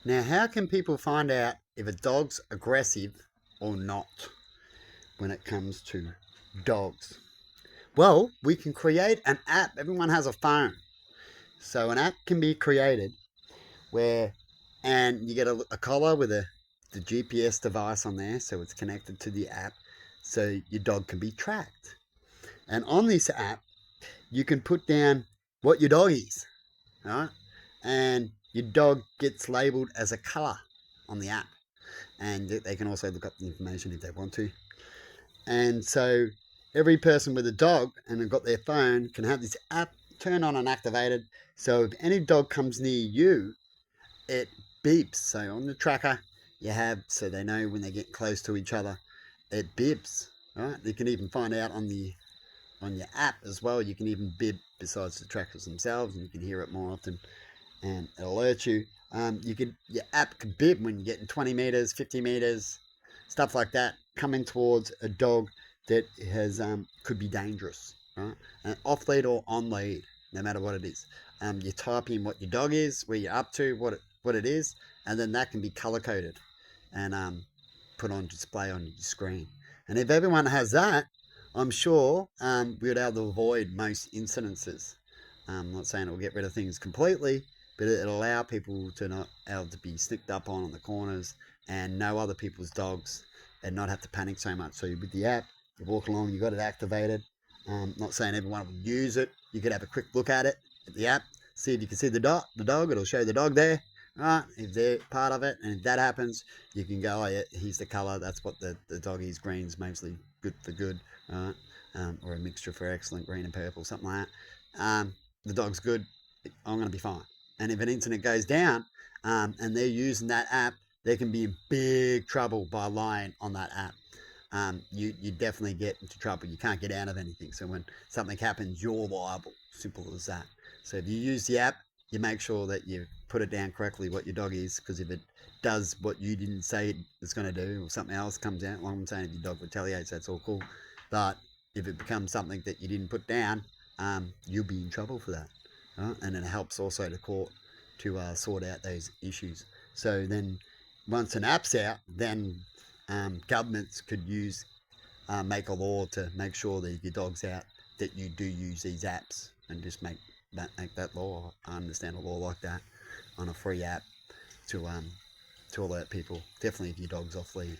Now, how can people find out if a dog's aggressive or not when it comes to dogs? Well, we can create an app. Everyone has a phone. So an app can be created where, and you get a collar with the GPS device on there, so it's connected to the app, so your dog can be tracked. And on this app, you can put down what your dog is, right? And your dog gets labeled as a color on the app, and they can also look up the information if they want to. And so every person with a dog and have got their phone can have this app turned on and activated. So if any dog comes near you, it beeps. So on the tracker, you have, so they know when they get close to each other, it beeps. Right? You can even find out on your app as well. You can even beep besides the trackers themselves, and you can hear it more often, and it alerts you. Your app can beep when you're getting 20 meters, 50 meters, stuff like that, coming towards a dog that has could be dangerous, right? And off lead or on lead, no matter what it is. You type in what your dog is, where you're up to, what it is, and then that can be color coded and put on display on your screen. And if everyone has that, I'm sure we'd be able to avoid most incidences. I'm not saying it will get rid of things completely, but it'll allow people to not able to be snicked up on the corners and know other people's dogs and not have to panic so much. So with the app, you walk along, you got it activated. Not saying everyone will use it. You could have a quick look at it at the app, see if you can see the dog. It'll show the dog there. Right, if they're part of it, and if that happens, you can go, oh yeah, here's the colour, that's what the dog is. Green's mostly good for good, right? Or a mixture for excellent, green and purple, something like that. The dog's good, I'm going to be fine. And if an incident goes down and they're using that app, they can be in big trouble by lying on that app. You definitely get into trouble. You can't get out of anything. So when something happens, you're liable. Simple as that. So if you use the app, you make sure that you put it down correctly what your dog is, because if it does what you didn't say it's going to do, or something else comes out, like I'm saying, if your dog retaliates, that's all cool. But if it becomes something that you didn't put down, you'll be in trouble for that. Right? And it helps also the court to sort out those issues. So then once an app's out, then governments could make a law to make sure that if your dog's out, that you do use these apps, and just make that law. I understand a law like that on a free app to alert people. Definitely if your dog's off lead,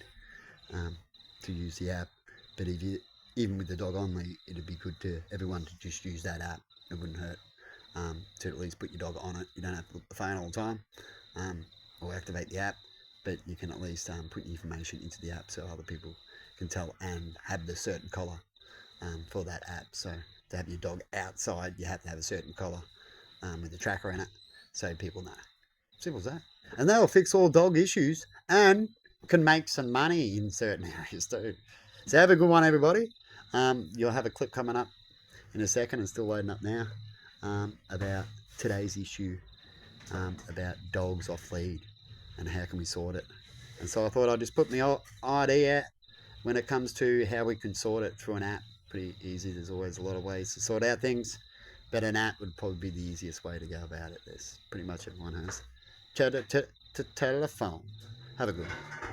to use the app. But if you even with the dog on lead, it'd be good to everyone to just use that app. It wouldn't hurt to at least put your dog on it. You don't have to look at the phone all the time, or activate the app, but you can at least put information into the app so other people can tell and have the certain collar for that app. So to have your dog outside, you have to have a certain collar with a tracker in it, so people know. Simple as that. And that'll fix all dog issues and can make some money in certain areas too. So have a good one, everybody. You'll have a clip coming up in a second, and still loading up now, about today's issue about dogs off lead and how can we sort it. And so I thought I'd just put my idea out when it comes to how we can sort it through an app. Pretty easy. There's always a lot of ways to sort out things, but an app would probably be the easiest way to go about it. There's pretty much everyone has telephone. Have a good one.